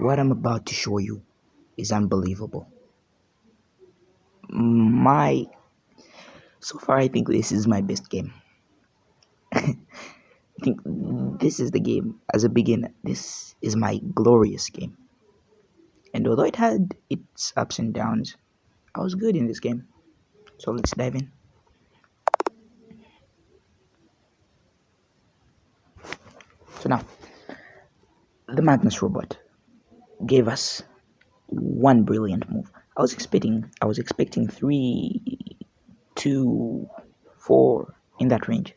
What I'm about to show you is unbelievable. So far I think this is my best game. I think this is the game as a beginner. This is my glorious game. And although it had its ups and downs, I was good in this game. So let's dive in. So now, the Magnus robot gave us one brilliant move. I was expecting 3, 2, 4 in that range.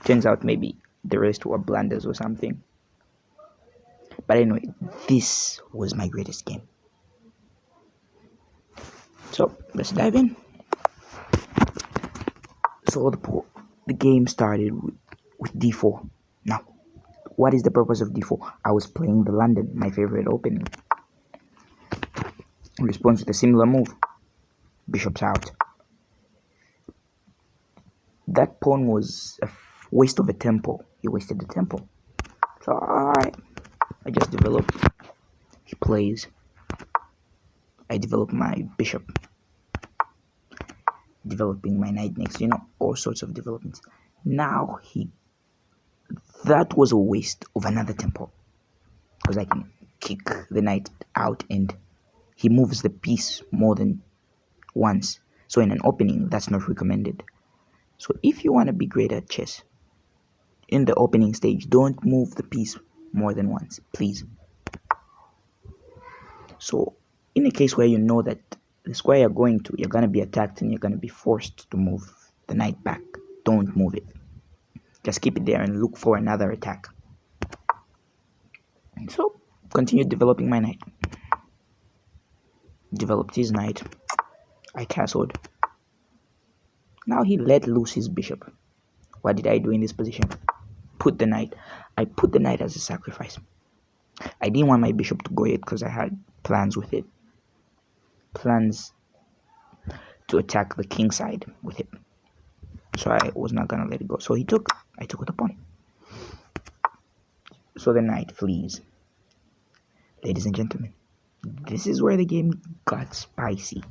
Turns out maybe the rest were blunders or something. But anyway, this was my greatest game. So let's dive in. So the game started with d4. Now, what is the purpose of d4? I was playing the London, my favorite opening. In response to the similar move, bishop's out. That pawn was a waste of a tempo. He wasted the tempo. So alright, I just developed. He plays. I develop my bishop. Developing my knight next, all sorts of developments. Now that was a waste of another tempo, because I can kick the knight out and he moves the piece more than once. So in an opening, that's not recommended. So if you want to be great at chess, in the opening stage, don't move the piece more than once, please. So in a case where you know that the square you're going to be attacked and you're going to be forced to move the knight back, don't move it. Just keep it there and look for another attack. So continue developing my knight. Developed his knight. I castled. Now he let loose his bishop. What did I do in this position? Put the knight. I put the knight as a sacrifice. I didn't want my bishop to go yet because I had plans with it. Plans to attack the king side with it. So I was not gonna let it go. So I took with the pawn. So the knight flees. Ladies and gentlemen, this is where the game got spicy.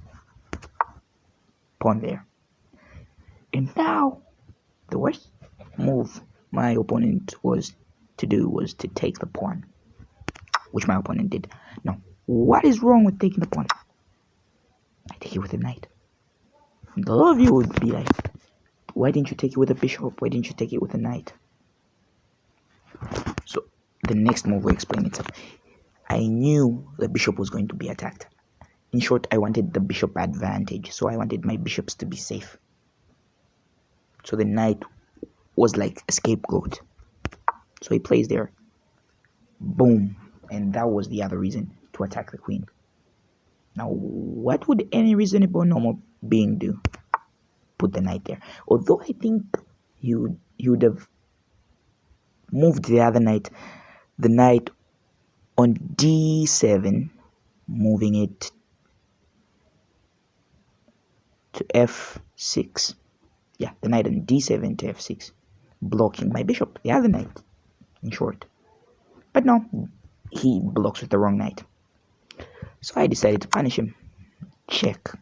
Pawn there. And now, the worst move my opponent was to take the pawn, which my opponent did. Now, what is wrong with taking the pawn? I take it with the knight. And a lot of you would be like, why didn't you take it with a bishop? Why didn't you take it with a knight? So the next move will explain itself. I knew the bishop was going to be attacked. In short, I wanted the bishop advantage, so I wanted my bishops to be safe. So the knight was like a scapegoat. So he plays there. Boom. And that was the other reason to attack the queen. Now, what would any reasonable normal being do? Put the knight there. Although I think you would have moved the other knight, the knight on d7, moving it to f6. Yeah, the knight on d7 to f6, blocking my bishop, the other knight, in short. But no, he blocks with the wrong knight. So I decided to punish him. Check.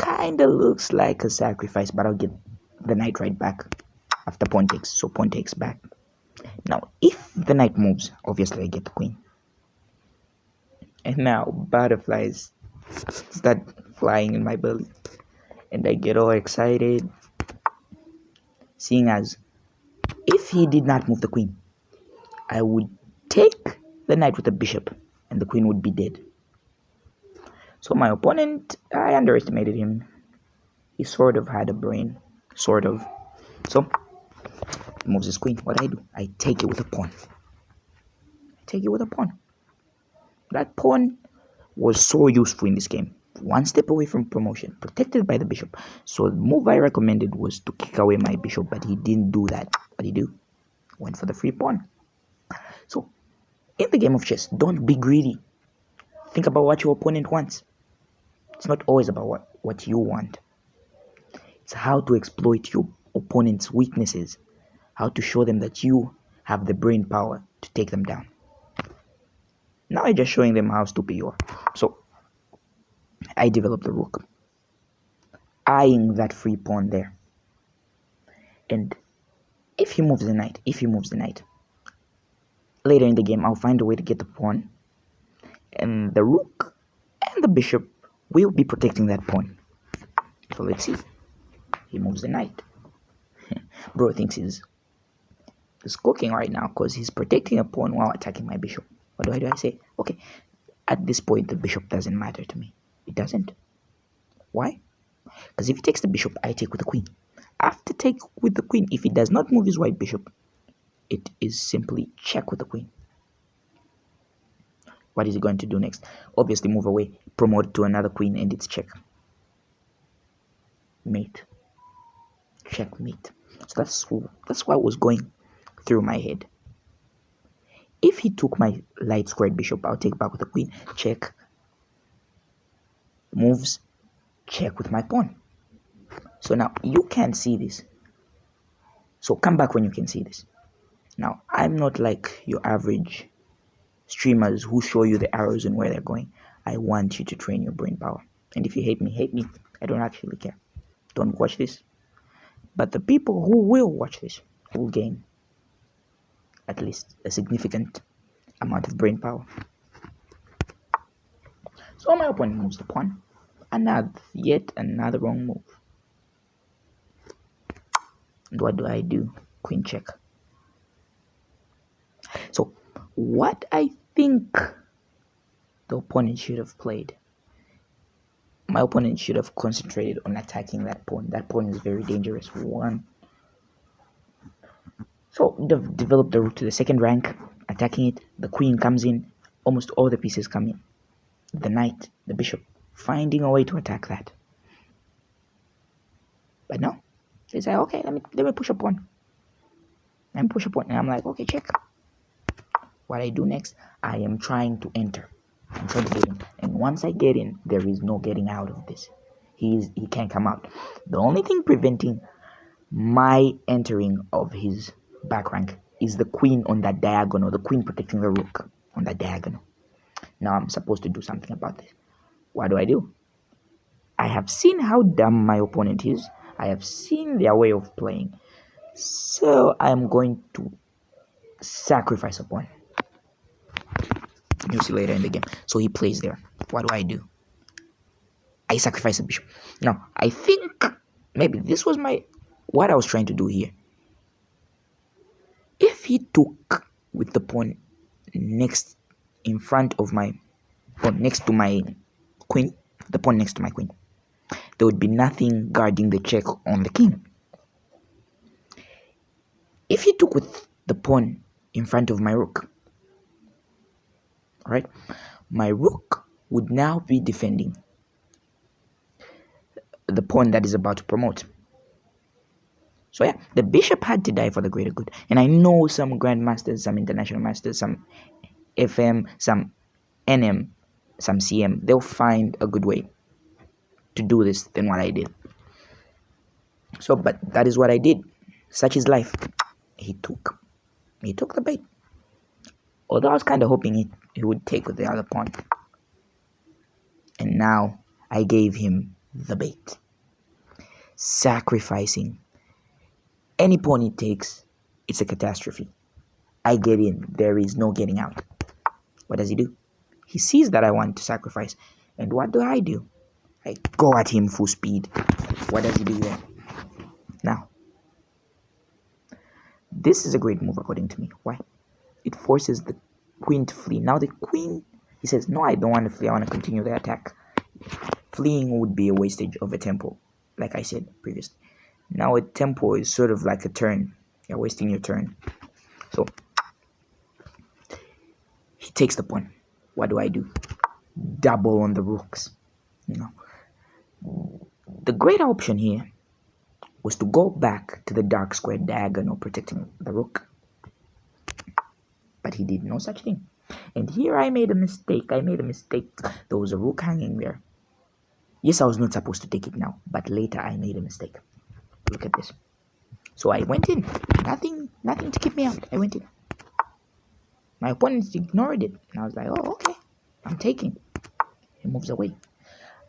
Kinda looks like a sacrifice, but I'll get the knight right back after pawn takes. So pawn takes back. Now, if the knight moves, obviously I get the queen. And now butterflies start flying in my belly. And I get all excited, seeing as if he did not move the queen, I would take the knight with the bishop and the queen would be dead. So my opponent, I underestimated him. He sort of had a brain, sort of. So he moves his queen. What do? I take it with a pawn. That pawn was so useful in this game. One step away from promotion, protected by the bishop. So the move I recommended was to kick away my bishop, but he didn't do that. What did he do? Went for the free pawn. So in the game of chess, don't be greedy. Think about what your opponent wants. It's not always about what you want. It's how to exploit your opponent's weaknesses, how to show them that you have the brain power to take them down. now I'm just showing them how stupid you are. So I developed the rook, eyeing that free pawn there. And if he moves the knight, later in the game, I'll find a way to get the pawn, and the rook and the bishop will be protecting that pawn. So let's see. He moves the knight. Bro thinks he's cooking right now because he's protecting a pawn while attacking my bishop. What do? I say, okay, at this point, the bishop doesn't matter to me. It doesn't. Why? Because if he takes the bishop, I take with the queen. After take with the queen, if he does not move his white bishop, it is simply check with the queen. What is he going to do next? Obviously move away, promote to another queen, and it's check. Mate. Checkmate. So that's what was going through my head. If he took my light squared bishop, I'll take back with the queen, check, moves, check with my pawn. So now you can't see this. So come back when you can see this. Now, I'm not like your average streamers who show you the arrows and where they're going. I want you to train your brain power. And if you hate me. I don't actually care. Don't watch this. But the people who will watch this will gain at least a significant amount of brain power. So my opponent moves the pawn. Yet another wrong move. And what do? Queen check. So what I think the opponent should have played, my opponent should have concentrated on attacking that pawn. That pawn is very dangerous. One. So they've developed the rook to the second rank, attacking it. The queen comes in. Almost all the pieces come in. The knight, the bishop, finding a way to attack that. But no, they say, okay, let me push a pawn. Let me push a pawn, and I'm like, okay, check. What I do next, I am trying to enter. I'm trying to get in, and once I get in, there is no getting out of this. He can't come out. The only thing preventing my entering of his back rank is the queen on that diagonal, the queen protecting the rook on that diagonal. Now I'm supposed to do something about this. What do? I have seen how dumb my opponent is. I have seen their way of playing. So I'm going to sacrifice a pawn. You'll see later in the game. So he plays there. What do? I sacrifice a bishop. Now, I think maybe this was what I was trying to do here. If he took with the pawn next to my queen, the pawn next to my queen, there would be nothing guarding the check on the king. If he took with the pawn in front of my rook, all right, my rook would now be defending the pawn that is about to promote. So yeah, the bishop had to die for the greater good. And I know some grandmasters, some international masters, some FM, some NM, some CM, they'll find a good way to do this than what I did. So, but that is what I did. Such is life. He took the bait. Although I was kind of hoping he would take with the other pawn. And now I gave him the bait. Sacrificing any pawn he takes, it's a catastrophe. I get in. There is no getting out. What does he do? He sees that I want to sacrifice. And what do? I go at him full speed. What does he do there? Now, this is a great move according to me. Why? It forces the queen to flee. Now the queen, he says, no, I don't want to flee. I want to continue the attack. Fleeing would be a wastage of a tempo, like I said previously. Now a tempo is sort of like a turn. You're wasting your turn. So he takes the pawn. What do? Double on the rooks. The great option here was to go back to the dark square diagonal protecting the rook. But he did no such thing. And here I made a mistake. There was a rook hanging there. Yes, I was not supposed to take it now, but later I made a mistake. Look at this. So I went in. Nothing to keep me out. I went in. My opponent ignored it. And I was like, oh, okay, I'm taking. He moves away.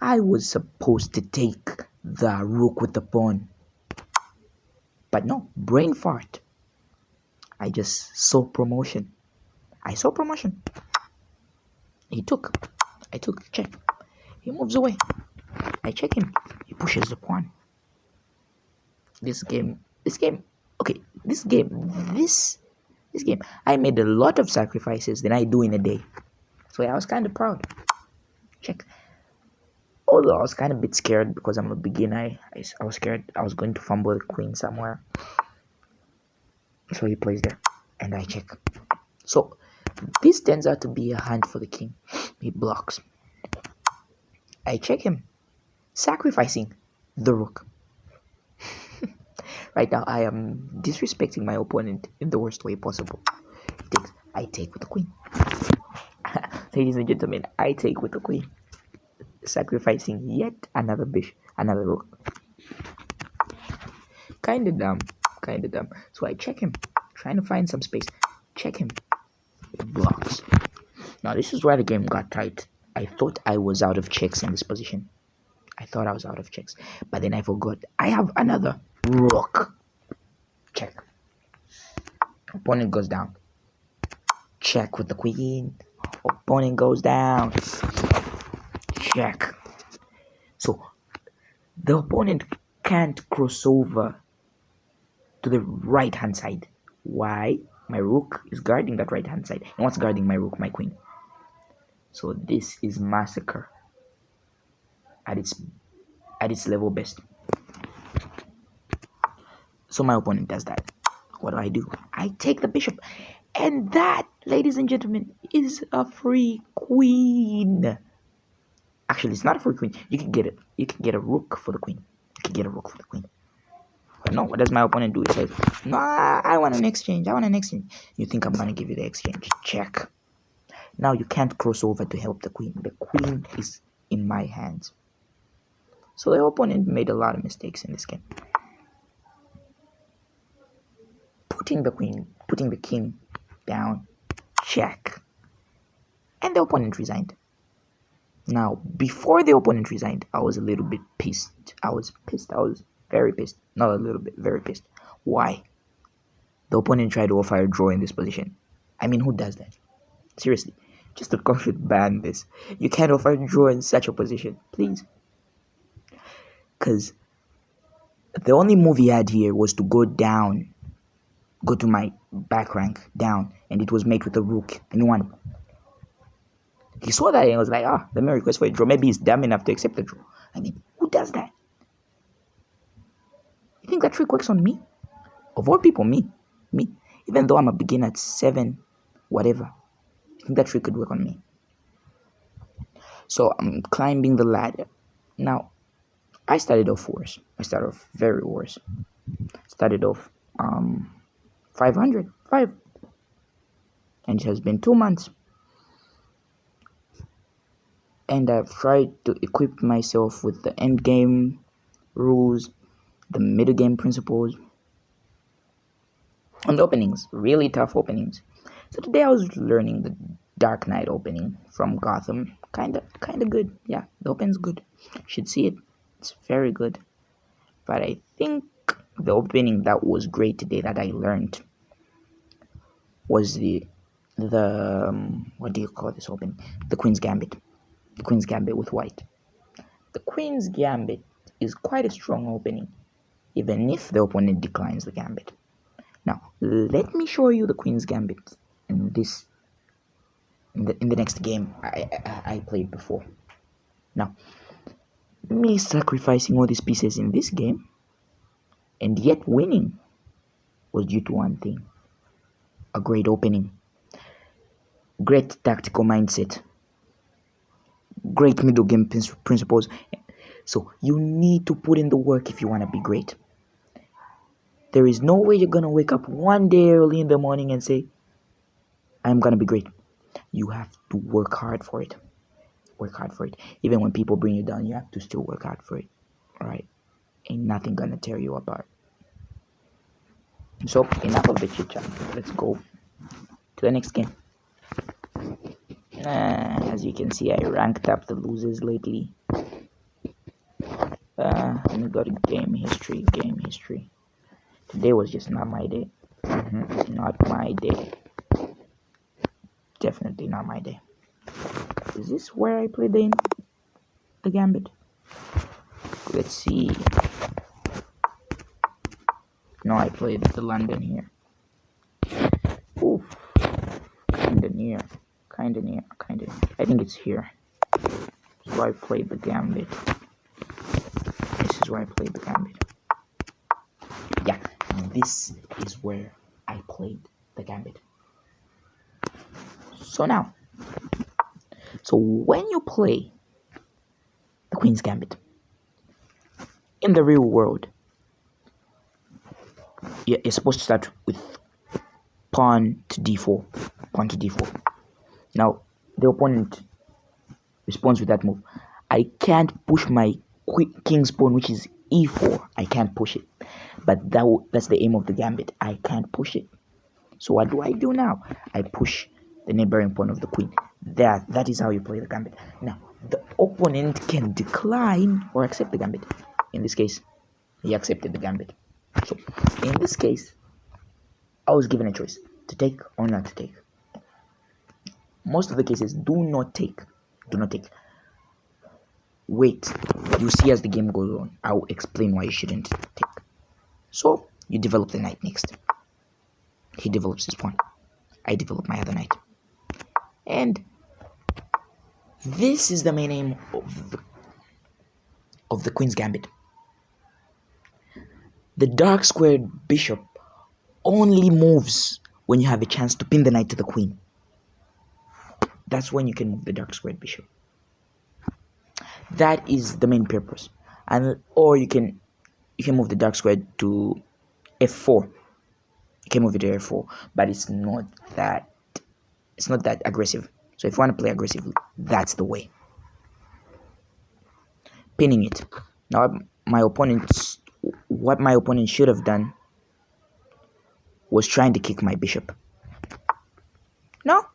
I was supposed to take the rook with the pawn. But no, brain fart. I just saw promotion. I saw promotion. He took. I took check. He moves away. I check him. He pushes the pawn. This game, okay, this game, I made a lot of sacrifices than I do in a day. So yeah, I was kind of proud. Check. Although I was kind of a bit scared because I'm a beginner, I was scared I was going to fumble the queen somewhere. So he plays there, and I check. So this turns out to be a hand for the king. He blocks. I check him, sacrificing the rook. Right now, I am disrespecting my opponent in the worst way possible. I take with the queen. Ladies and gentlemen, I take with the queen. Sacrificing yet another bishop, another rook. Kinda dumb. So I check him, trying to find some space. Check him. Blocks. Now this is where the game got tight. I thought I was out of checks in this position. But then I forgot. I have another rook. Check. Opponent goes down. Check with the queen. Opponent goes down. Check. So the opponent can't cross over to the right hand side. Why? My rook is guarding that right hand side. And what's guarding my rook? My queen. So this is massacre at its level best. So my opponent does that. What do? I take the bishop. And that, ladies and gentlemen, is a free queen. Actually, it's not a free queen. You can get it. You can get a rook for the queen. But no, what does my opponent do? He says, no, I want an exchange. You think I'm going to give you the exchange. Check. Now you can't cross over to help the queen. The queen is in my hands. So the opponent made a lot of mistakes in this game. Putting the king down. Check. And the opponent resigned. Now, before the opponent resigned, I was a little bit pissed. I was very pissed. Not a little bit, very pissed. Why? The opponent tried to offer a draw in this position. I mean, who does that? Seriously. Just the court should ban this. You can't offer a draw in such a position. Please. Because the only move he had here was to go down. Go to my back rank down. And it was made with a rook and one. He saw that and was like, let me request for a draw. Maybe he's dumb enough to accept the draw. I mean, who does that? You think that trick works on me? Of all people, me. Even though I'm a beginner at 7, whatever. I think that trick could work on me. So I'm climbing the ladder. Now, I started off worse. I started off very worse. Started off 500. And it has been 2 months. And I've tried to equip myself with the end game rules, the middle game principles, and the openings, really tough openings. So today I was learning the Dark Knight opening from Gotham. Kinda good. Yeah, the opening's good. You should see it. It's very good. But I think the opening that was great today that I learned was the what do you call this opening? The Queen's Gambit. The Queen's Gambit with white. The Queen's Gambit is quite a strong opening, even if the opponent declines the Gambit. Now, let me show you the Queen's Gambit in the next game I played before. Now, me sacrificing all these pieces in this game and yet winning was due to one thing: a great opening, great tactical mindset, great middle game principles. So you need to put in the work if you want to be great. There is no way you're going to wake up one day early in the morning and say, I'm going to be great. You have to work hard for it. Even when people bring you down, you have to still work hard for it. Alright? Ain't nothing going to tear you apart. So, enough of the chit chat. Let's go to the next game. As you can see, I ranked up the losers lately. Let me go to game history. Today was just not my day. Not my day. Definitely not my day. Is this where I played the gambit? Let's see. No, I played the London here. Oof. Kinda near. I think it's here. This is where I played the gambit. Yeah, this is where I played the gambit. So when you play the Queen's Gambit in the real world, you're supposed to start with pawn to d4. Now, the opponent responds with that move. I can't push my king's pawn, which is e4. I can't push it. But that's the aim of the gambit. I can't push it. So what do I do now? I push the neighboring pawn of the queen. That is how you play the gambit. Now, the opponent can decline or accept the gambit. In this case, he accepted the gambit. So, in this case, I was given a choice to take or not to take. Most of the cases, do not take. Wait, you see as the game goes on, I'll explain why you shouldn't take. So, you develop the knight next. He develops his pawn. I develop my other knight. And this is the main aim of the Queen's Gambit. The dark squared bishop only moves when you have a chance to pin the knight to the queen. That's when you can move the dark squared bishop. That is the main purpose. Or you can move the dark squared to f4. You can move it to f4, but it's not that aggressive. So if you want to play aggressively, that's the way. Pinning it. Now what my opponent should have done was trying to kick my bishop. No,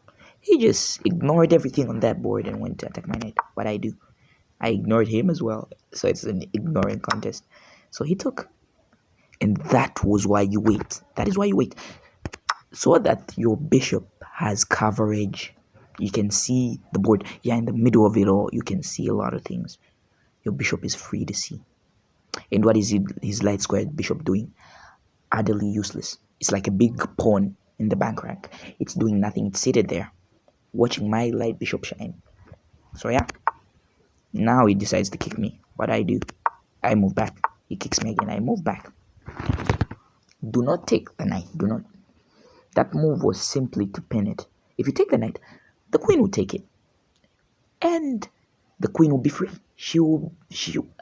he just ignored everything on that board and went to attack my knight. What I do, I ignored him as well. So it's an ignoring contest. So he took. And that was why you wait. That is why you wait. So that your bishop has coverage. You can see the board. Yeah, in the middle of it all, you can see a lot of things. Your bishop is free to see. And what is his light squared bishop doing? Utterly useless. It's like a big pawn in the bank rack. It's doing nothing. It's seated there, watching my light bishop shine. So yeah. Now he decides to kick me. What I do? I move back. He kicks me again. I move back. Do not take the knight. Do not. That move was simply to pin it. If you take the knight, the queen will take it. And the queen will be free.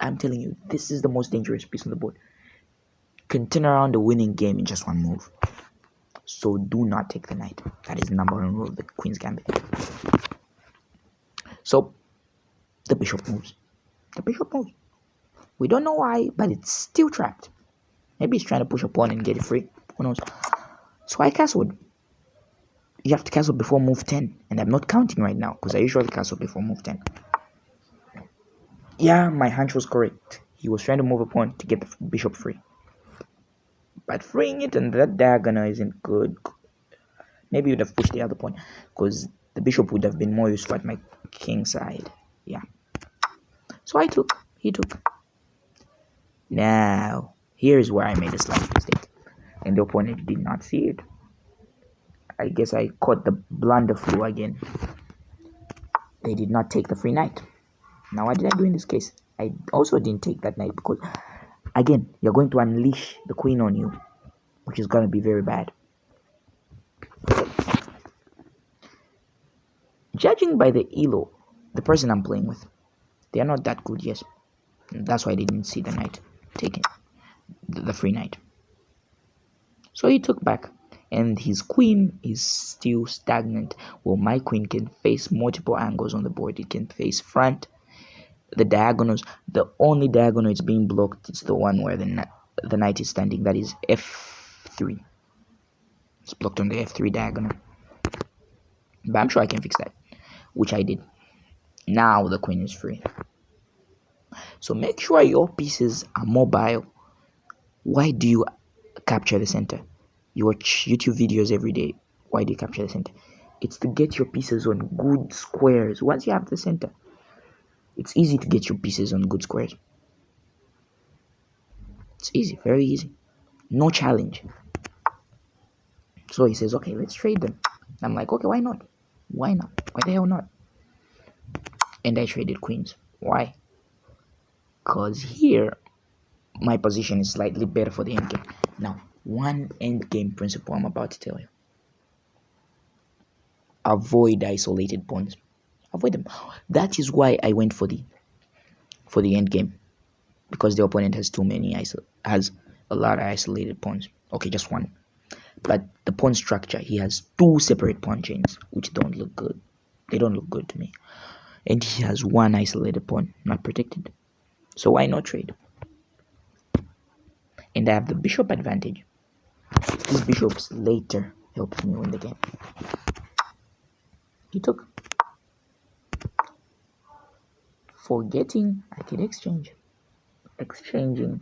I'm telling you, this is the most dangerous piece on the board. Can turn around the winning game in just one move. So do not take the knight. That is the number one rule of the Queen's Gambit. So the bishop moves. We don't know why, but it's still trapped. Maybe he's trying to push a pawn and get it free. Who knows? So I castled. You have to castle before move 10. And I'm not counting right now because I usually castle before move 10. Yeah, my hunch was correct. He was trying to move a pawn to get the bishop free. But freeing it and that diagonal isn't good. Maybe you'd have pushed the other pawn because the bishop would have been more useful at my king side. Yeah. So I took. He took. Now, here's where I made a slight mistake. And the opponent did not see it. I guess I caught the blunder flu again. They did not take the free knight. Now, what did I do in this case? I also didn't take that knight because, again, you're going to unleash the queen on you, which is going to be very bad. Judging by the elo, the person I'm playing with, they are not that good, yes. That's why I didn't see the knight taking the free knight. So he took back, and his queen is still stagnant. Well, my queen can face multiple angles on the board. It can face front, the diagonals. The only diagonal it's being blocked is the one where the knight is standing. That is f3. It's blocked on the f3 diagonal. But I'm sure I can fix that. which I did. Now the queen is free. So make sure your pieces are mobile. Why do you capture the center? You watch YouTube videos every day. Why do you capture the center? It's to get your pieces on good squares. Once you have the center, it's easy to get your pieces on good squares. It's easy, very easy. No challenge. So he says, okay, let's trade them. I'm like, okay, why not? Why not? Why the hell not? And I traded queens. Why? Because here, my position is slightly better for the endgame. Now, one endgame principle I'm about to tell you. Avoid isolated pawns. Avoid them. That is why I went for the endgame. Because the opponent has has a lot of isolated pawns. Okay, just one. But the pawn structure, he has two separate pawn chains, which don't look good. They don't look good to me. And he has one isolated pawn, not protected. So why not trade? And I have the bishop advantage. These bishops later helped me win the game. He took. Forgetting I could exchange. Exchanging.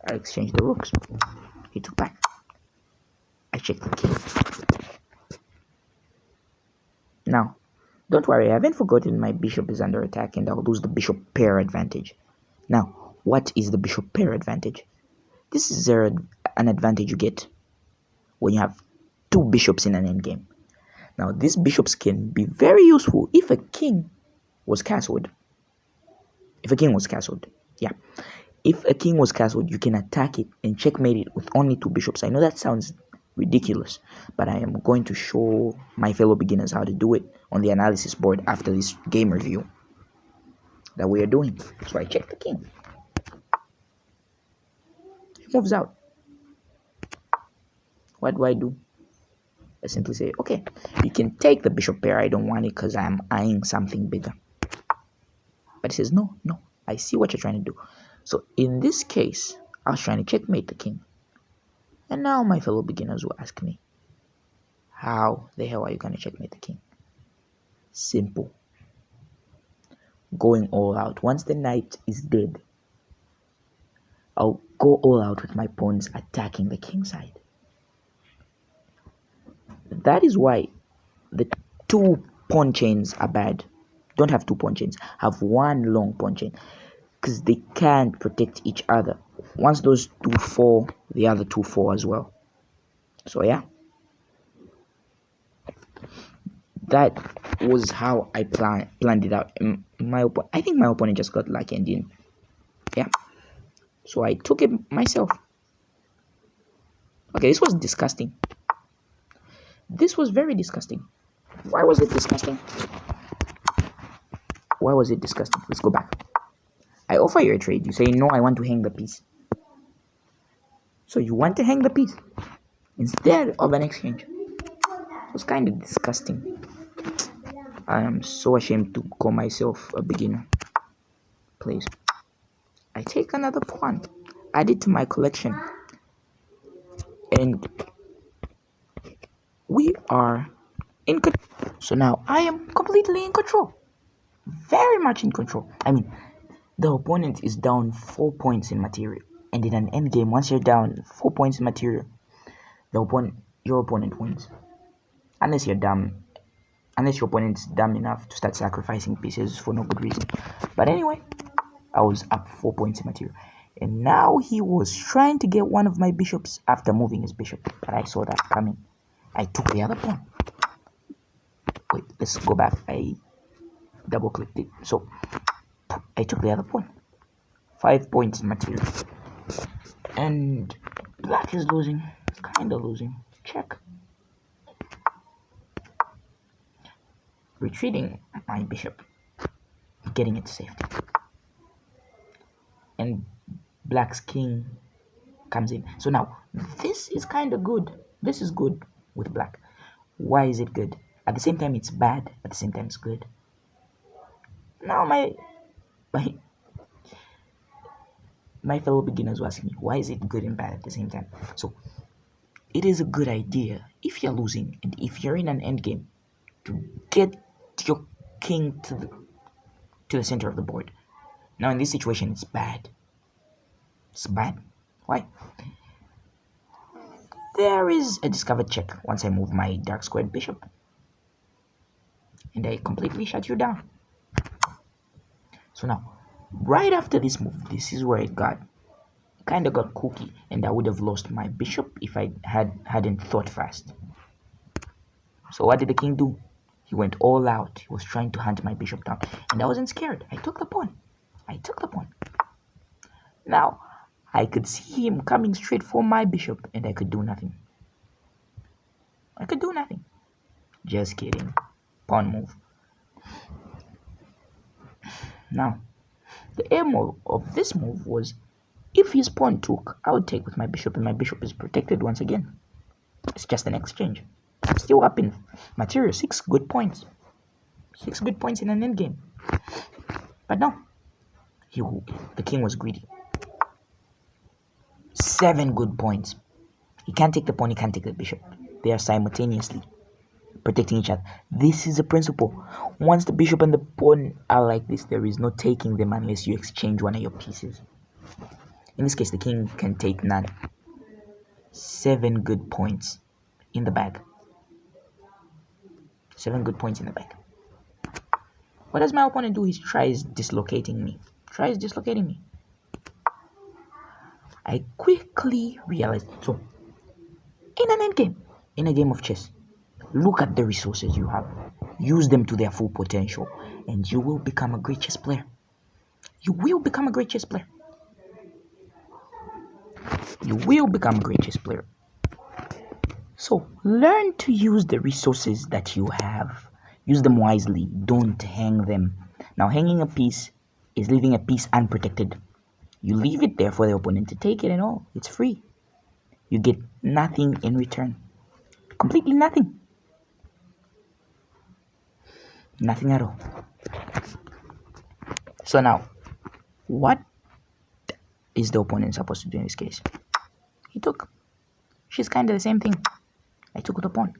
I exchanged the rooks. He took back. I checked the king. Now, don't worry, I haven't forgotten my bishop is under attack and I'll lose the bishop pair advantage. Now, what is the bishop pair advantage? This is an advantage you get when you have two bishops in an endgame. Now, these bishops can be very useful if a king was castled. If a king was castled, yeah. If a king was castled, you can attack it and checkmate it with only two bishops. I know that sounds ridiculous, but I am going to show my fellow beginners how to do it on the analysis board after this game review that we are doing. So I check the king. He moves out. What do I do? I simply say, okay, you can take the bishop pair. I don't want it because I'm eyeing something bigger. But he says, no, I see what you're trying to do. So in this case, I was trying to checkmate the king. And now my fellow beginners will ask me, how the hell are you going to checkmate the king? Simple. Going all out. Once the knight is dead, I'll go all out with my pawns attacking the king side. That is why the two pawn chains are bad. Don't have two pawn chains. Have one long pawn chain. Because they can't protect each other. Once those two fall, the other two fall as well. So yeah. That was how I planned it out. I think my opponent just got lucky and didn't. Yeah. So I took it myself. Okay, this was disgusting. This was very disgusting. Why was it disgusting? Why was it disgusting? Let's go back. I offer you a trade. You say, no, I want to hang the piece. So you want to hang the piece instead of an exchange. It was kind of disgusting. I am so ashamed to call myself a beginner. Please. I take another pawn. Add it to my collection. And we are in control. So now I am completely in control. Very much in control. I mean, the opponent is down 4 points in material. And in an endgame, once you're down 4 points in material, your opponent wins. Unless your opponent's dumb enough to start sacrificing pieces for no good reason. But anyway, I was up 4 points in material. And now he was trying to get one of my bishops after moving his bishop. But I saw that coming. I took the other pawn. Wait, let's go back. I double clicked it. So I took the other pawn. 5 points in material. And black is losing. Kind of losing. Check. Retreating my bishop. Getting it to safety. And black's king comes in. So now, this is kind of good. This is good with black. Why is it good? At the same time, it's bad. At the same time, it's good. Now, my fellow beginners will ask me, why is it good and bad at the same time? So, it is a good idea if you're losing and if you're in an endgame to get your king to the center of the board. Now in this situation, it's bad. It's bad. Why? There is a discovered check once I move my dark squared bishop. And I completely shut you down. So now, right after this move, this is where it kind of got cookie, and I would have lost my bishop if I hadn't thought fast. So what did the king do? He went all out. He was trying to hunt my bishop down, and I wasn't scared. I took the pawn. Now, I could see him coming straight for my bishop, and I could do nothing. Just kidding. Pawn move. Now, the aim of this move was, if his pawn took, I would take with my bishop, and my bishop is protected once again. It's just an exchange. I'm still up in material. 6 good points. 6 good points in an endgame. But no, the king was greedy. 7 good points. He can't take the pawn, he can't take the bishop. They are simultaneously protecting each other. This is a principle. Once the bishop and the pawn are like this, there is no taking them unless you exchange one of your pieces. In this case, the king can take none. 7 good points in the bag. 7 good points in the bag. What does my opponent do? He tries dislocating me. I quickly realized. So, in an endgame, in a game of chess, look at the resources you have. Use them to their full potential, and you will become a great chess player. So, learn to use the resources that you have. Use them wisely. Don't hang them. Now, hanging a piece is leaving a piece unprotected. You leave it there for the opponent to take it and all. It's free. You get nothing in return. Completely nothing. Nothing at all. So now, what is the opponent supposed to do in this case? He took. She's kind of the same thing. I took with the pawn.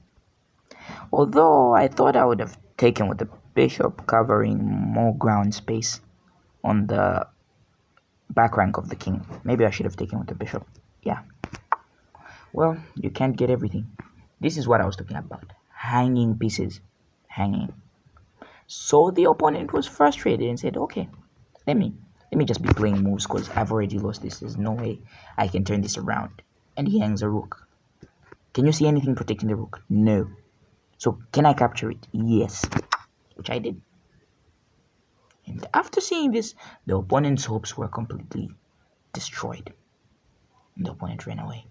Although I thought I would have taken with the bishop, covering more ground space on the back rank of the king. Maybe I should have taken with the bishop. Yeah. Well, you can't get everything. This is what I was talking about. Hanging pieces. Hanging. So the opponent was frustrated and said, okay, let me just be playing moves because I've already lost this. There's no way I can turn this around. And he hangs a rook. Can you see anything protecting the rook? No. So can I capture it? Yes. Which I did. And after seeing this, the opponent's hopes were completely destroyed. And the opponent ran away.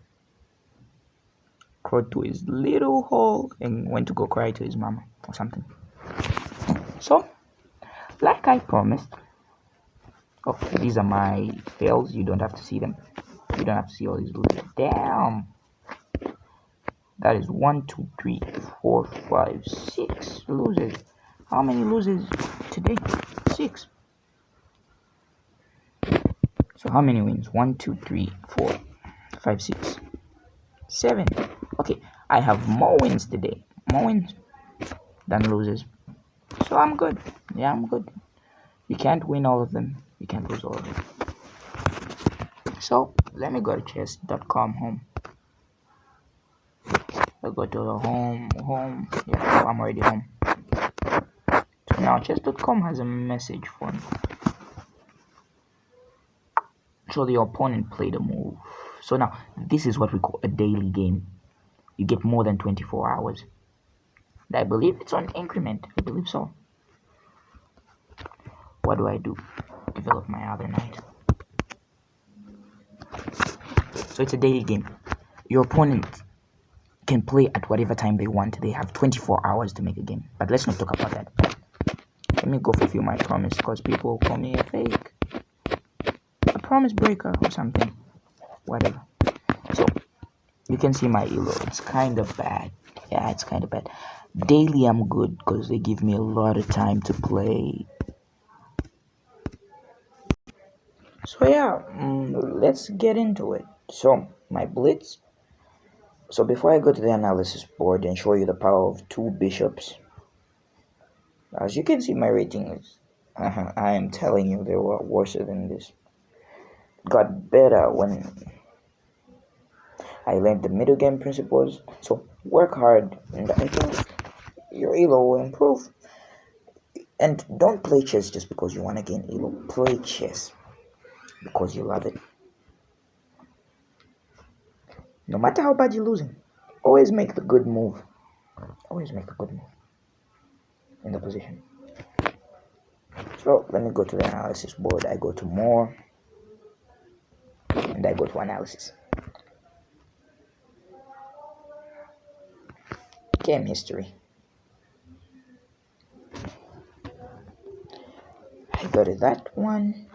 Crawled to his little hole and went to go cry to his mama or something. So, like I promised, okay, these are my fails. You don't have to see them. You don't have to see all these losers. Damn. That is 1, 2, 3, 4, 5, 6 losers. How many losers today? 6. So how many wins? 1, 2, 3, 4, 5, 6, 7. Okay, I have more wins today. More wins than losers. So I'm good. Yeah, I'm good. You can't win all of them. You can't lose all of them. So let me go to chess.com home. I'll go to the home. Yeah, I'm already home. So now chess.com has a message for me. So the opponent played a move. So now this is what we call a daily game. You get more than 24 hours. I believe it's on increment. I believe so. What do? Develop my other knight. So it's a daily game. Your opponent can play at whatever time they want. They have 24 hours to make a game. But let's not talk about that. Let me go fulfill my promise because people call me a fake. A promise breaker or something. Whatever. So you can see my elo. It's kind of bad. Yeah, it's kind of bad. Daily I'm good because they give me a lot of time to play. So yeah, let's get into it. So my blitz. So before I go to the analysis board and show you the power of 2 bishops, As you can see, my ratings, I am telling you, they were worse than this. Got better when I learned the middle game principles. So work hard, and I think your elo will improve. And don't play chess just because you want to gain elo. Play chess because you love it. No matter how bad you're losing, always make the good move. Always make the good move in the position. So let me go to the analysis board. I go to more, and I go to analysis. Game history. I go to that one.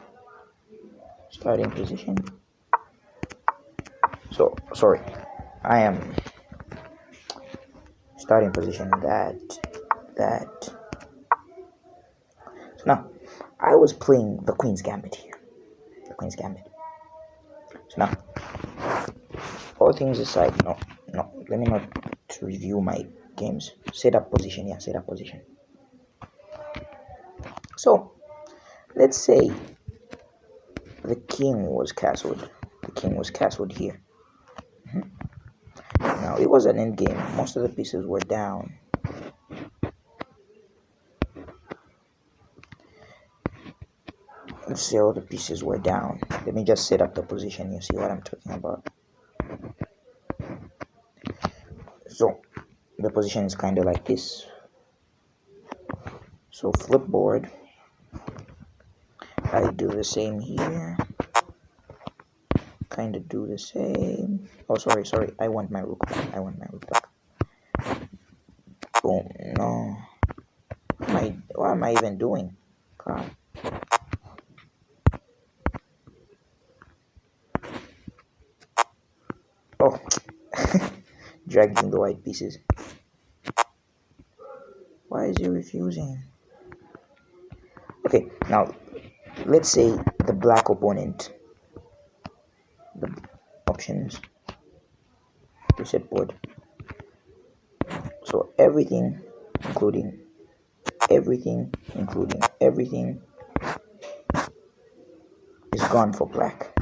Starting position. So sorry, I am starting position that. So now I was playing the Queen's Gambit here. The Queen's Gambit. So now, all things aside, no, let me not review my games. Set up position, yeah, set up position. So let's say the king was castled. The king was castled here. Now it was an end game. Most of the pieces were down. Let's say all the pieces were down. Let me just set up the position. You see what I'm talking about. So the position is kind of like this. So flip board. I do the same here. Kind of do the same. Oh, sorry. I want my rook back. Boom. No. What am I even doing? God. Oh. Dragging the white pieces. Why is he refusing? Okay, now let's say the black opponent. The options. Reset board. So everything, including everything, is gone for black.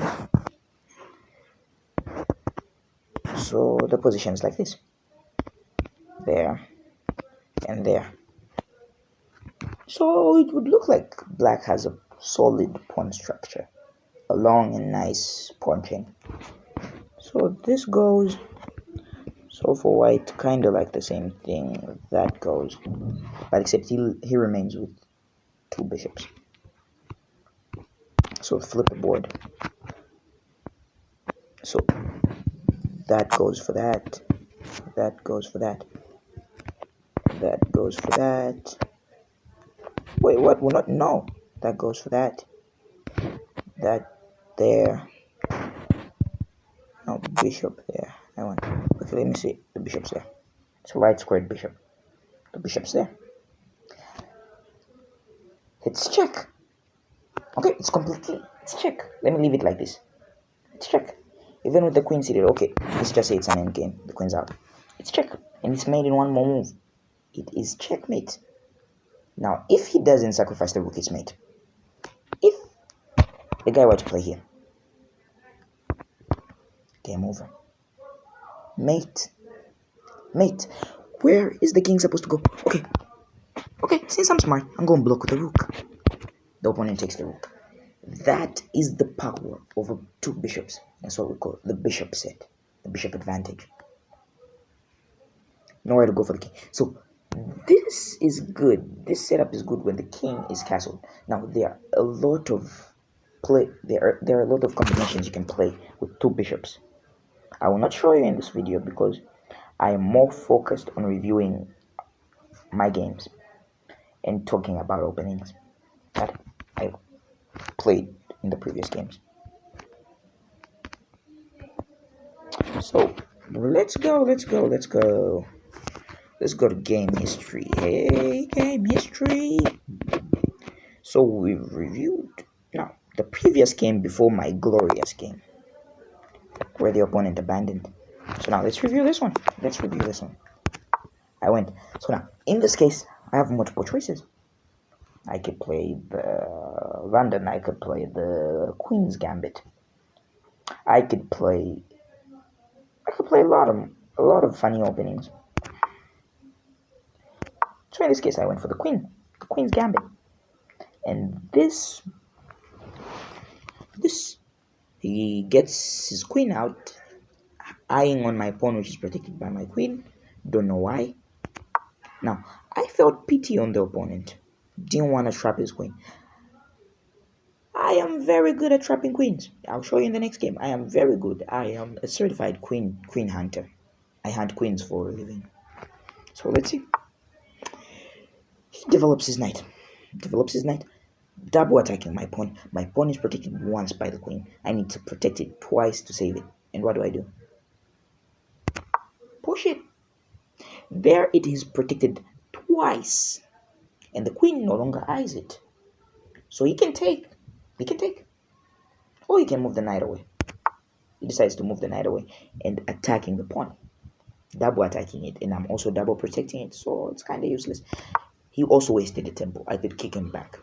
So the position is like this. There and there. So it would look like black has a solid pawn structure. A long and nice pawn chain. So this goes. So for white, kind of like the same thing that goes, but except he remains with two bishops. So flip the board. So that goes for that. That goes for that. That goes for that. Wait, what? Well, not no. That goes for that. That there. No, bishop there. I want. Okay, let me see. The bishop's there. It's a right squared bishop. The bishop's there. It's check. Okay, it's check. Let me leave it like this. It's check. Even with the queen seated, okay, let's just say it's an end game. The queen's out. It's check. And it's made in one more move. It is checkmate. Now, if he doesn't sacrifice the rook, it's mate. If the guy were to play here, game over. Mate. Where is the king supposed to go? Okay, since I'm smart, I'm going to block with the rook. The opponent takes the rook. That is the power over two bishops. That's what we call the bishop set, the bishop advantage. Nowhere to go for the king. So this is good. This setup is good when the king is castled. Now there are a lot of there are a lot of combinations you can play with two bishops. I will not show you in this video because I am more focused on reviewing my games and talking about openings that I played in the previous games. So let's go to game history. Hey, game history. So we've reviewed now the previous game before my glorious game where the opponent abandoned. So now let's review this one. I went. So now in this case I have multiple choices. I could play the London. I could play the Queen's Gambit. I could play. I could play a lot of funny openings. So in this case, I went for the Queen, the Queen's Gambit, and this he gets his Queen out, eyeing on my pawn, which is protected by my Queen. Don't know why. Now I felt pity on the opponent. Didn't want to trap his Queen. I am very good at trapping queens. I'll show you in the next game. I am very good. I am a certified queen hunter. I hunt queens for a living. So let's see. He develops his knight. Double attacking my pawn. My pawn is protected once by the queen. I need to protect it twice to save it. And what do? Push it. There it is protected twice. And the queen no longer eyes it. So he can take. Or he can move the knight away. He decides to move the knight away and attacking the pawn. Double attacking it, and I'm also double protecting it, so it's kind of useless. He also wasted the tempo. I could kick him back.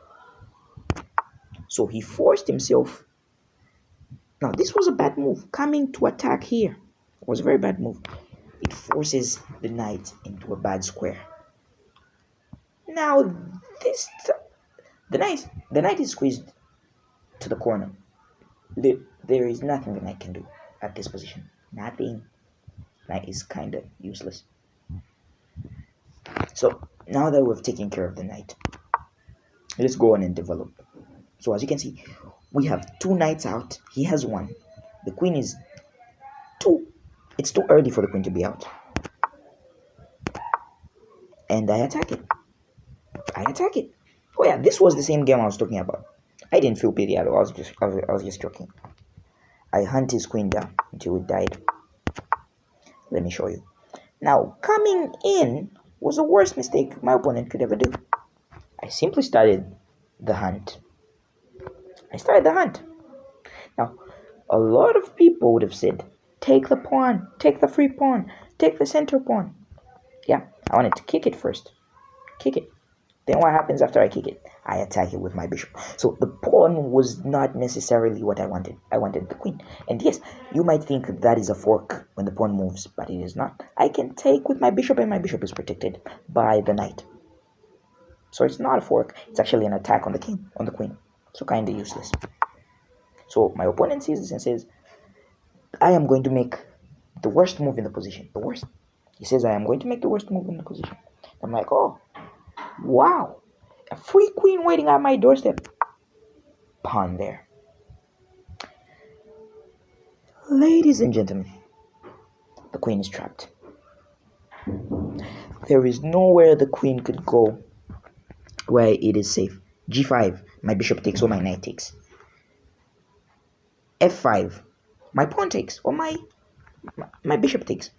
So he forced himself. Now this was a bad move. Coming to attack here was a very bad move. It forces the knight into a bad square. Now the knight is squeezed to the corner. There is nothing the knight can do at this position. Nothing. Knight is kind of useless. So now that we've taken care of the knight, let's go on and develop. So as you can see, we have two knights out. He has one. The queen is two. It's too early for the queen to be out. And I attack it. Oh yeah, this was the same game I was talking about. I didn't feel pity at all. I was just joking. I hunt his queen down until it died. Let me show you. Now, coming in was the worst mistake my opponent could ever do. I simply started the hunt. Now, a lot of people would have said, take the pawn, take the free pawn, take the center pawn. Yeah, I wanted to kick it first. Kick it. Then what happens after I kick it? I attack it with my bishop. So the pawn was not necessarily what I wanted. I wanted the queen. And yes, you might think that is a fork when the pawn moves, but it is not. I can take with my bishop, and my bishop is protected by the knight. So it's not a fork. It's actually an attack on the queen. So kind of useless. So my opponent sees this and says, I am going to make the worst move in the position. The worst. He says, I am going to make the worst move in the position. I'm like, oh, wow. A free queen waiting at my doorstep. Pawn there. Ladies and gentlemen, the queen is trapped. There is nowhere the queen could go where it is safe. G5, my bishop takes or my knight takes. F5, my pawn takes or my bishop takes.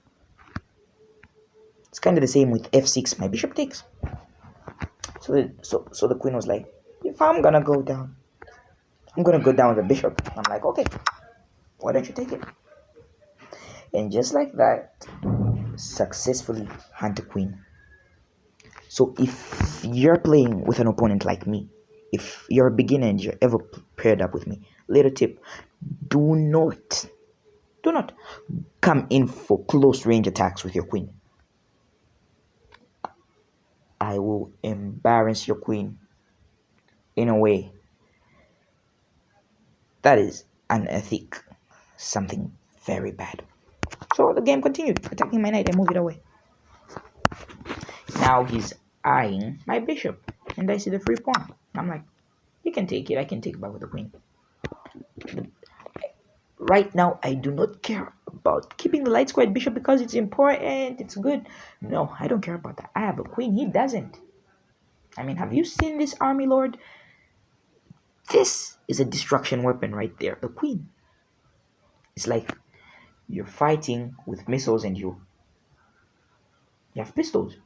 It's kind of the same with F6, my bishop takes. So the queen was like, if I'm gonna go down, I'm gonna go down with the bishop. I'm like, okay, why don't you take it? And just like that, successfully hunt the queen. So if you're playing with an opponent like me, if you're a beginner and you're ever paired up with me, little tip, do not come in for close range attacks with your queen. I will embarrass your queen in a way that is unethical, something very bad. So the game continued, attacking my knight and move it away. Now he's eyeing my bishop, and I see the free pawn. I'm like, you can take it, I can take it back with the queen. Right now, I do not care about keeping the light squared bishop because it's important, it's good. No, I don't care about that. I have a queen, he doesn't. I mean, have you seen this army lord? This is a destruction weapon right there, the queen. It's like you're fighting with missiles and you have pistols.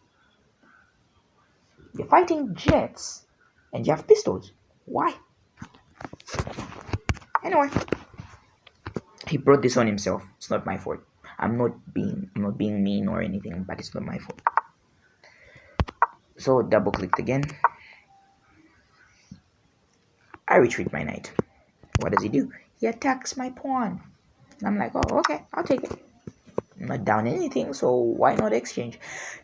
You're fighting jets and you have pistols. Why? Anyway, he brought this on himself. It's not my fault. I'm not being mean or anything, but it's not my fault. So double clicked again. I retreat my knight. What does he do? He attacks my pawn. And I'm like, oh, okay, I'll take it. I'm not down anything, so why not exchange?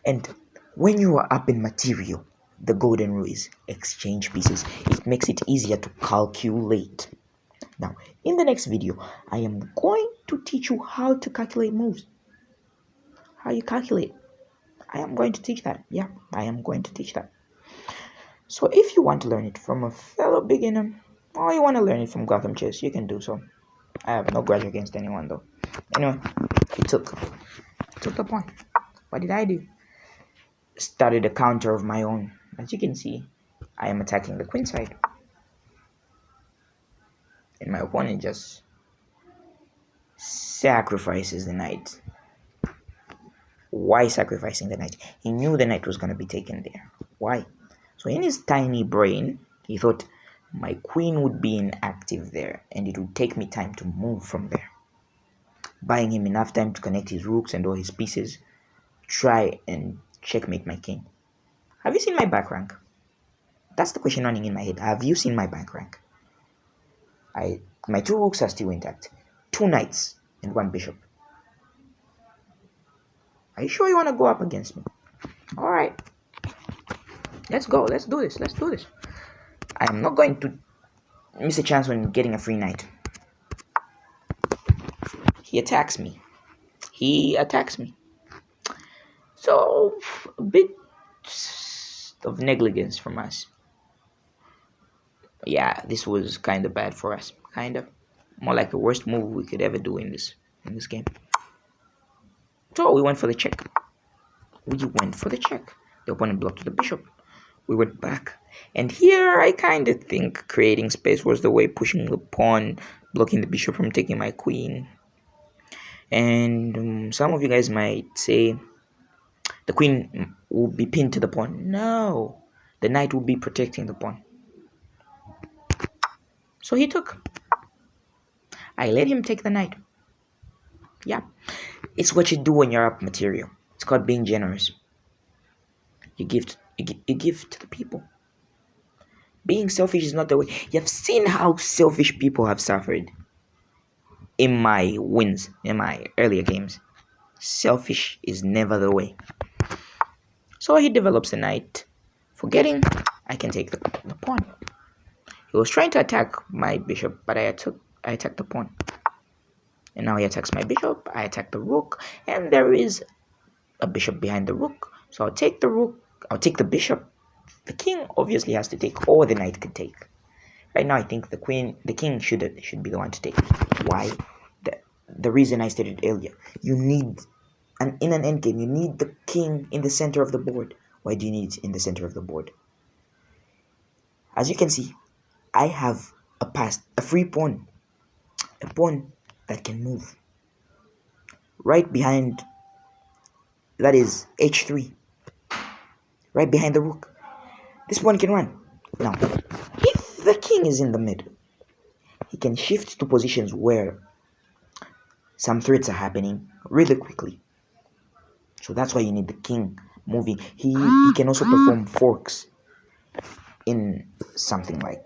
And when you are up in material, the golden rule is exchange pieces. It makes it easier to calculate. Now, in the next video, I am going to teach you how to calculate moves. How you calculate. I am going to teach that. Yeah, I am going to teach that. So if you want to learn it from a fellow beginner, or you want to learn it from Gotham Chess, you can do so. I have no grudge against anyone though. Anyway, he took the pawn. What did I do? Started a counter of my own. As you can see, I am attacking the queen side. And my opponent just sacrifices the knight. Why sacrificing the knight? He knew the knight was going to be taken there. Why? So in his tiny brain, he thought my queen would be inactive there and it would take me time to move from there. Buying him enough time to connect his rooks and all his pieces, try and checkmate my king. Have you seen my back rank? That's the question running in my head. Have you seen my back rank? My 2 rooks are still intact. 2 knights and 1 bishop. Are you sure you want to go up against me? Alright. Let's go. Let's do this. Let's do this. I am not going to miss a chance when getting a free knight. He attacks me. So, a bit of negligence from us. Yeah, this was kind of bad for us. Kind of. More like the worst move we could ever do in this game. So, we went for the check. The opponent blocked the bishop. We went back. And here, I kind of think creating space was the way, pushing the pawn, blocking the bishop from taking my queen. And some of you guys might say the queen will be pinned to the pawn. No, the knight will be protecting the pawn. So he took. I let him take the knight. Yeah, it's what you do when you're up material. It's called being generous. You give to the people. Being selfish is not the way. You've seen how selfish people have suffered in my wins, in my earlier games. Selfish is never the way. So he develops a knight, forgetting I can take the pawn. He was trying to attack my bishop, but I attacked the pawn. And now he attacks my bishop, I attack the rook, and there is a bishop behind the rook. So I'll take the rook, I'll take the bishop. The king obviously has to take, or the knight could take. Right now I think the king should be the one to take. Why? The reason I stated earlier. You need, in an endgame, you need the king in the center of the board. Why do you need it in the center of the board? As you can see, I have a free pawn. A pawn that can move. Right behind, that is h3. Right behind the rook. This pawn can run. Now, if the king is in the middle, he can shift to positions where some threats are happening really quickly. So that's why you need the king moving. He can also perform forks in something like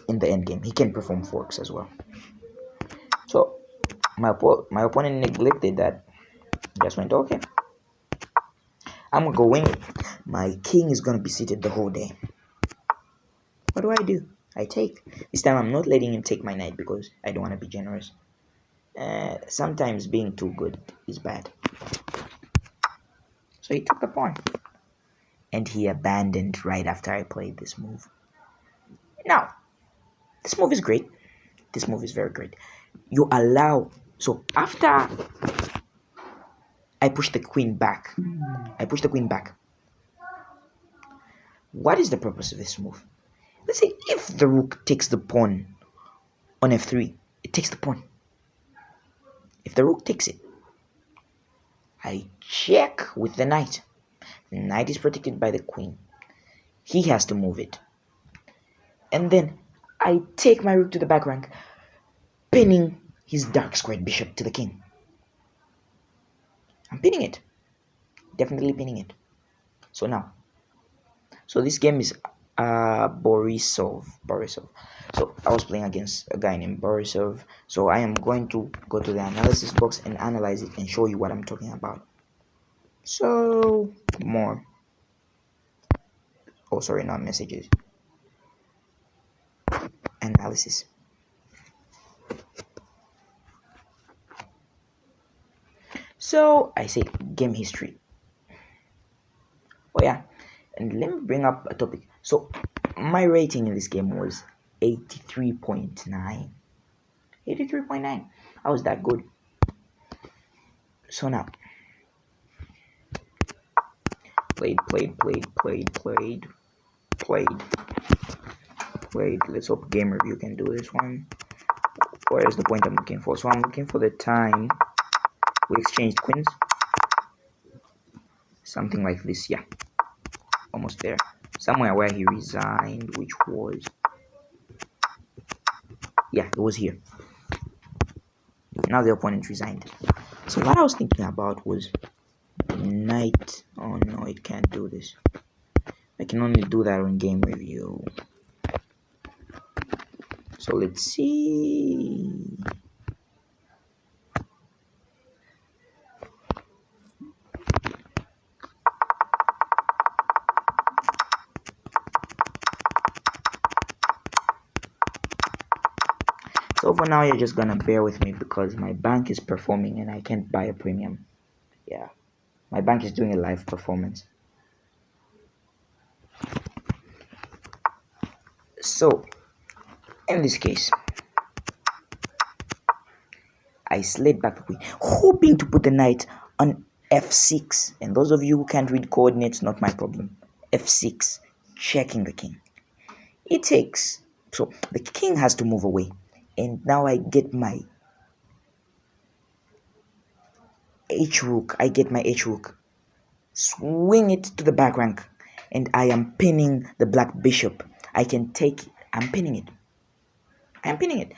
in the end game. He can perform forks as well. So my opponent neglected that. Just went, okay, I'm gonna go win it. My king is gonna be seated the whole day. What do? I take. This time I'm not letting him take my knight because I don't want to be generous. Sometimes being too good is bad. So he took the pawn. And he abandoned right after I played this move. Now, this move is great. This move is very great. You allow... So after I push the queen back. What is the purpose of this move? Let's say if the rook takes the pawn on f3, it takes the pawn. If the rook takes it, I check with the knight. The knight is protected by the queen. He has to move it. And then I take my rook to the back rank, pinning his dark squared bishop to the king. I'm pinning it. Definitely pinning it. So now, this game is Borisov. So I was playing against a guy named Borisov. So I am going to go to the analysis box and analyze it and show you what I'm talking about. So more. Oh, sorry, not messages. Analysis. So I say game history. Oh yeah, and let me bring up a topic. So my rating in this game was 83.9. 83.9. I was that good. So now, played. Let's hope game review can do this one. Where is the point I'm looking for? So I'm looking for the time we exchanged queens. Something like this, yeah. Almost there. Somewhere where he resigned, which was... yeah, it was here. Now the opponent resigned. So what I was thinking about was knight. Oh no, it can't do this. I can only do that on game review. So let's see. So for now, you're just gonna bear with me because my bank is performing and I can't buy a premium. Yeah, my bank is doing a live performance. So in this case, I slid back the queen, hoping to put the knight on f6. And those of you who can't read coordinates, not my problem. f6, checking the king. It takes, so the king has to move away. And now I get my h-rook. Swing it to the back rank. And I am pinning the black bishop. I'm pinning it.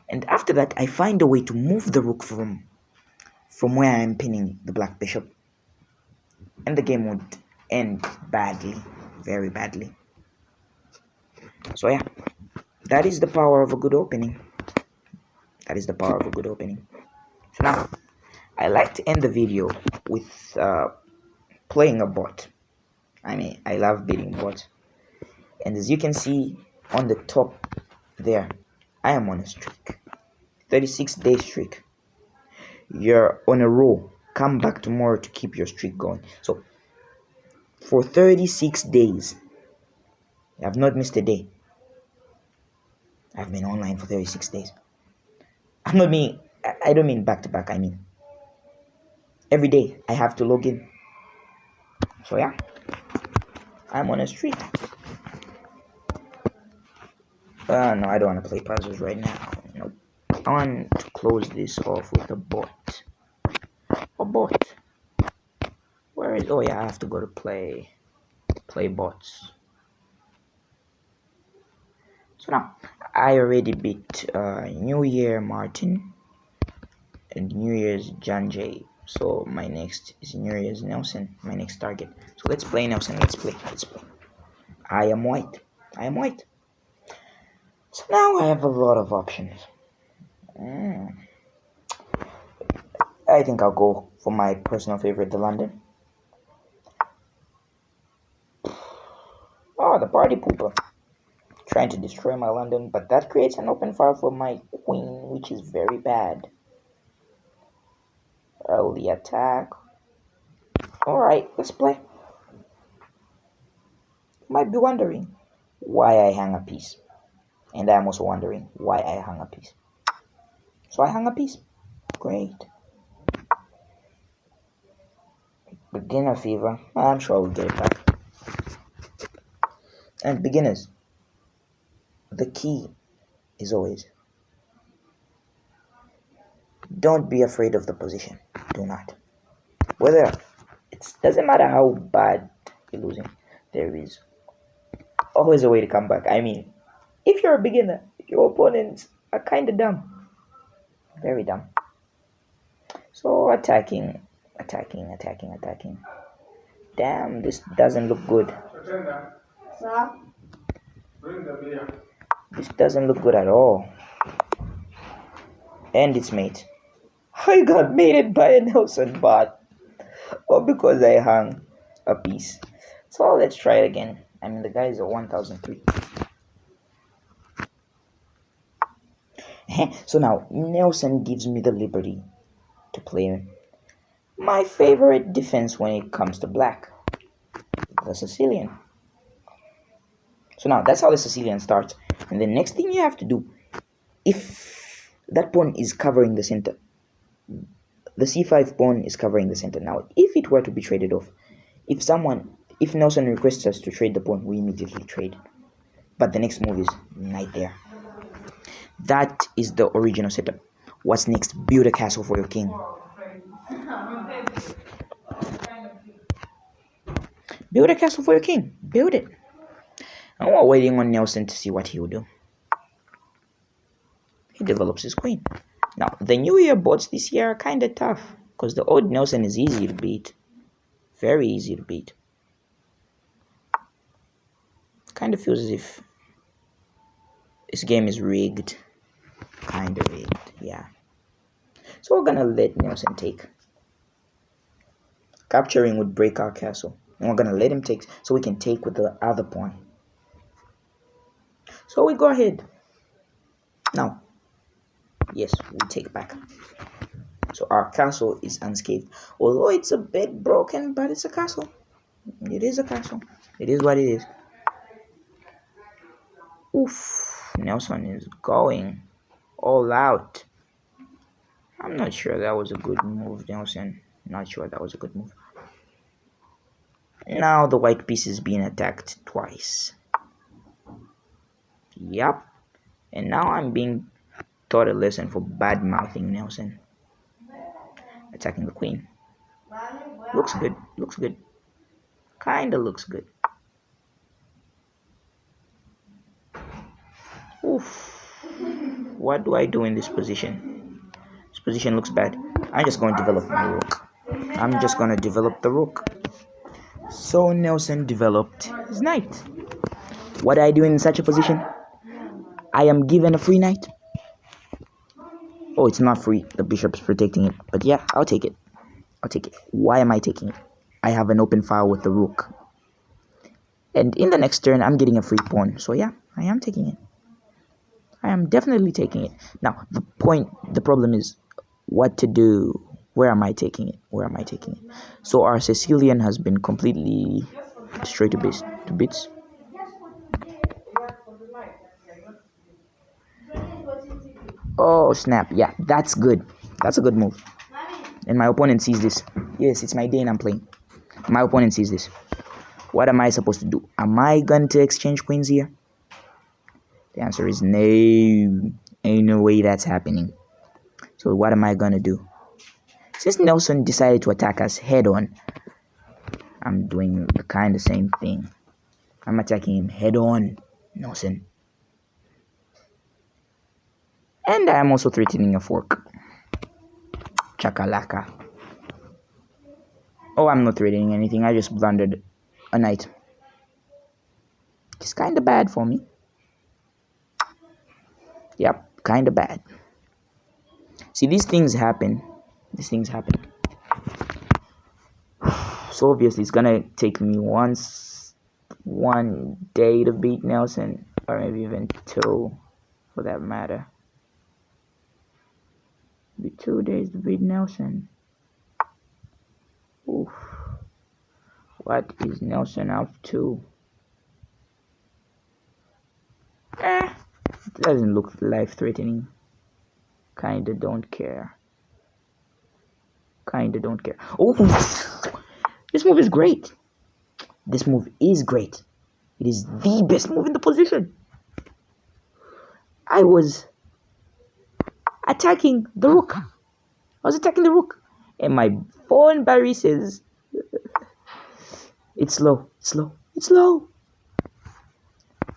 And after that, I find a way to move the rook from where I'm pinning the black bishop. And the game would end badly, very badly. So yeah, that is the power of a good opening. So now, I like to end the video with playing a bot. I mean, I love beating bots. And as you can see on the top there, I am on a streak. 36-day streak. You're on a roll. Come back tomorrow to keep your streak going. So, for 36 days, I have not missed a day. I've been online for 36 days. I don't mean back to back. I mean, every day I have to log in. So yeah, I'm on a streak. No, I don't want to play puzzles right now. Nope. I want to close this off with a bot. A bot. Where is? Oh yeah, I have to go to play bots. So now, I already beat New Year Martin and New Year's John Jay. So my next is New Year's Nelson, my next target. So let's play Nelson. Let's play. I am white. So now I have a lot of options. I think I'll go for my personal favorite, the London. Oh, the party pooper. Trying to destroy my London, but that creates an open file for my queen, which is very bad. Early attack. Alright, let's play. You might be wondering why I hang a piece. And I'm also wondering why I hung a piece. So I hung a piece. Great. Beginner fever. I'm sure we'll get it back. And beginners, the key is always don't be afraid of the position. Do not. Whether it doesn't matter how bad you're losing, there is always a way to come back. I mean, if you're a beginner, your opponents are kind of dumb. Very dumb. So attacking. Damn, this doesn't look good. This doesn't look good at all. And its mate. I got mated by a Nelson bot. Or because I hung a piece. So let's try it again. I mean, the guy is a 1003. So now, Nelson gives me the liberty to play my favorite defense when it comes to black, the Sicilian. So now, that's how the Sicilian starts. And the next thing you have to do, if that pawn is covering the center, the c5 pawn is covering the center. Now, if it were to be traded off, if Nelson requests us to trade the pawn, we immediately trade. But the next move is knight there. That is the original setup. What's next? Build a castle for your king. Build a castle for your king. Build it. And we're waiting on Nelson to see what he will do. He develops his queen. Now, the New Year bots this year are kind of tough, because the old Nelson is easy to beat. Very easy to beat. Kind of feels as if this game is rigged. Kind of rigged, yeah. So we're gonna let Nelson take. Capturing would break our castle. And we're gonna let him take, so we can take with the other pawn. So we go ahead. Now, yes, we take back. So our castle is unscathed. Although it's a bit broken, but it's a castle. It is a castle. It is what it is. Oof. Nelson is going all out. I'm not sure that was a good move, Nelson. Not sure that was a good move. Now the white piece is being attacked twice. Yup. And now I'm being taught a lesson for bad mouthing Nelson. Attacking the queen. Looks good. Looks good. Kinda looks good. Oof. What do I do in this position? This position looks bad. I'm just going to develop my rook. I'm just going to develop the rook. So Nelson developed his knight. What do I do in such a position? I am given a free knight. Oh, it's not free. The bishop's protecting it. But yeah, I'll take it. I'll take it. Why am I taking it? I have an open file with the rook. And in the next turn, I'm getting a free pawn. So yeah, I am taking it. I am definitely taking it. Now, the problem is what to do. Where am I taking it? Where am I taking it? So our Sicilian has been completely destroyed to bits. Oh, snap. Yeah, that's good. That's a good move. And my opponent sees this. Yes, it's my Dane I'm playing. My opponent sees this. What am I supposed to do? Am I going to exchange queens here? The answer is no. Ain't no way that's happening. So what am I going to do? Since Nelson decided to attack us head on, I'm doing the kind of same thing. I'm attacking him head on, Nelson. And I'm also threatening a fork. Chakalaka. Oh, I'm not threatening anything. I just blundered a knight. It's kind of bad for me. Yep, kind of bad. See, these things happen. These things happen. So obviously it's gonna take me one day to beat Nelson, or maybe even two, for that matter. Be 2 days to beat Nelson. Oof. What is Nelson up to? It doesn't look life-threatening. Kinda don't care. Kinda don't care. Oh, this move is great. This move is great. It is the best move in the position. I was attacking the rook. And my phone battery says it's slow.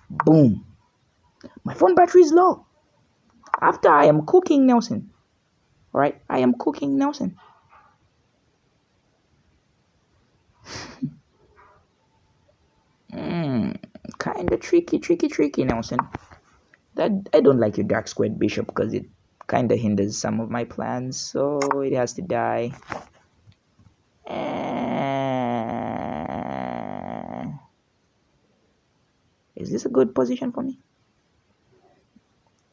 Boom. My phone battery is low. After I am cooking Nelson. Alright, I am cooking Nelson. Kind kind of tricky, Nelson. That I don't like your dark squared bishop because it kind of hinders some of my plans, so it has to die. Is this a good position for me?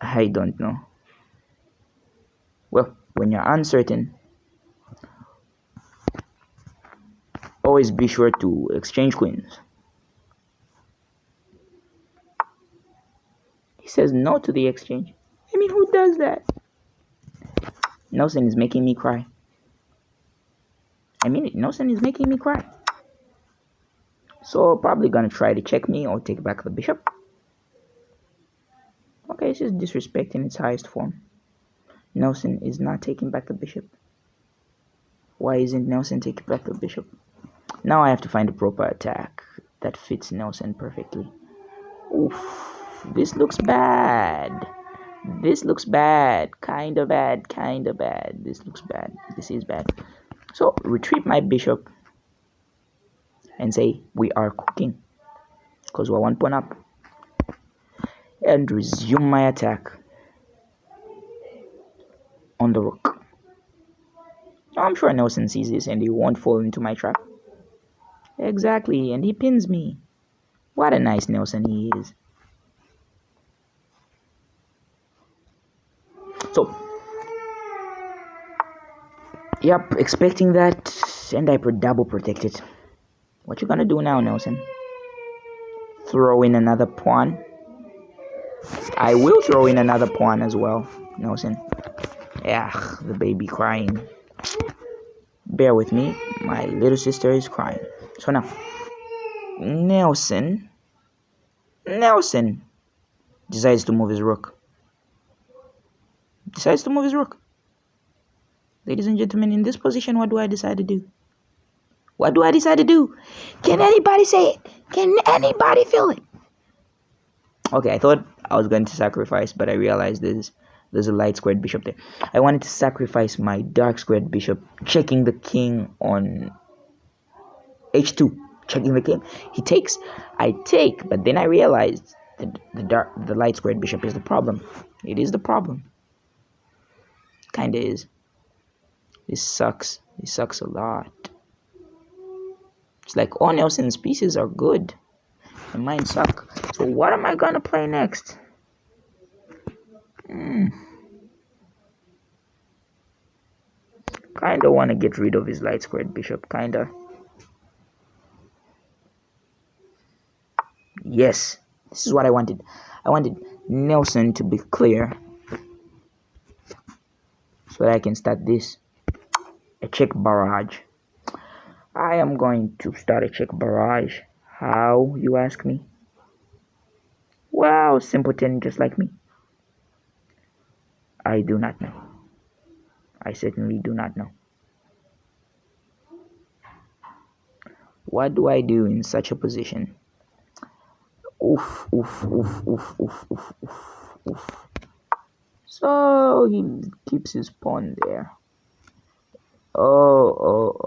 I don't know. Well, when you're uncertain, always be sure to exchange queens. He says no to the exchange. I mean, who does that? Nelson is making me cry. Nelson is making me cry. So probably gonna try to check me or take back the bishop. Okay, it's just disrespect in its highest form. Nelson is not taking back the bishop. Why isn't Nelson taking back the bishop? Now I have to find a proper attack that fits Nelson perfectly. Oof, this looks bad. This looks bad. Kind of bad. This looks bad. This is bad. So retreat my bishop and say we are cooking because we're 1 pawn up, and resume my attack on the rook. I'm sure Nelson sees this and he won't fall into my trap. Exactly, and he pins me. What a nice Nelson he is. So, yep, expecting that, and I double protected. What you gonna do now, Nelson? Throw in another pawn? I will throw in another pawn as well, Nelson. Yeah, the baby crying. Bear with me, my little sister is crying. So now, Nelson decides to move his rook. Ladies and gentlemen, in this position, what do I decide to do? Can anybody say it? Can anybody feel it? Okay, I thought I was going to sacrifice, but I realized there's a light squared bishop there. I wanted to sacrifice my dark squared bishop, checking the king on h2. Checking the king. He takes. I take, but then I realized that the light squared bishop is the problem. It is the problem. Kinda is. This sucks. This sucks a lot. It's like all Nelson's pieces are good and mine suck. So what am I gonna play next? Kinda wanna get rid of his light squared bishop, kinda. Yes, this is what I wanted. I wanted Nelson to be clear so that I can start this. A check barrage. I am going to start a check barrage. How, you ask me? Well, simpleton just like me. I do not know. I certainly do not know. What do I do in such a position? Oof. So he keeps his pawn there. Oh.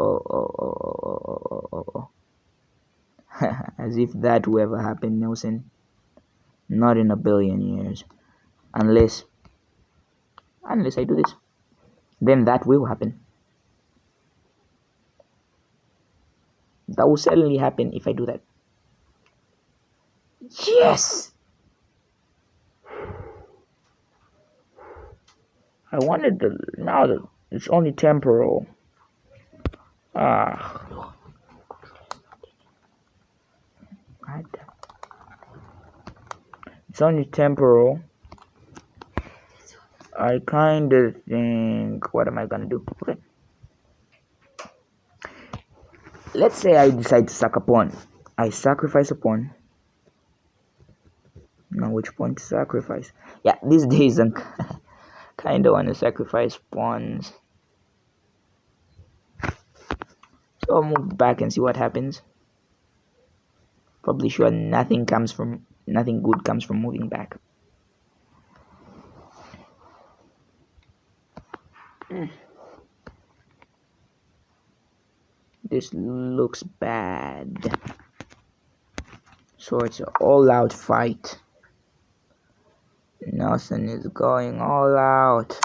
As if that will ever happen, Nelson. Not in a billion years. Unless I do this. Then that will happen. That will certainly happen if I do that. Yes! I wanted now that it's only temporal. It's only temporal. I kind of think, what am I gonna do? Okay. Let's say I decide to sack a pawn. I sacrifice a pawn. Now which pawn to sacrifice? Yeah, these days I'm kind of want to sacrifice pawns. So I'll move back and see what happens. Probably sure nothing good comes from moving back. This looks bad. So it's an all-out fight. Nelson is going all out.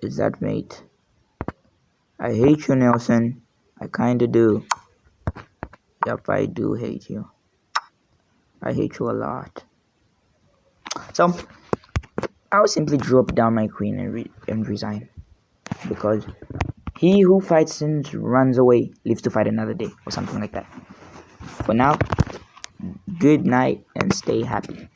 Is that mate? I hate you, Nelson. I kinda do. Yep, I do hate you. I hate you a lot. So, I'll simply drop down my queen and resign. Because he who fights and runs away lives to fight another day, or something like that. For now, good night and stay happy.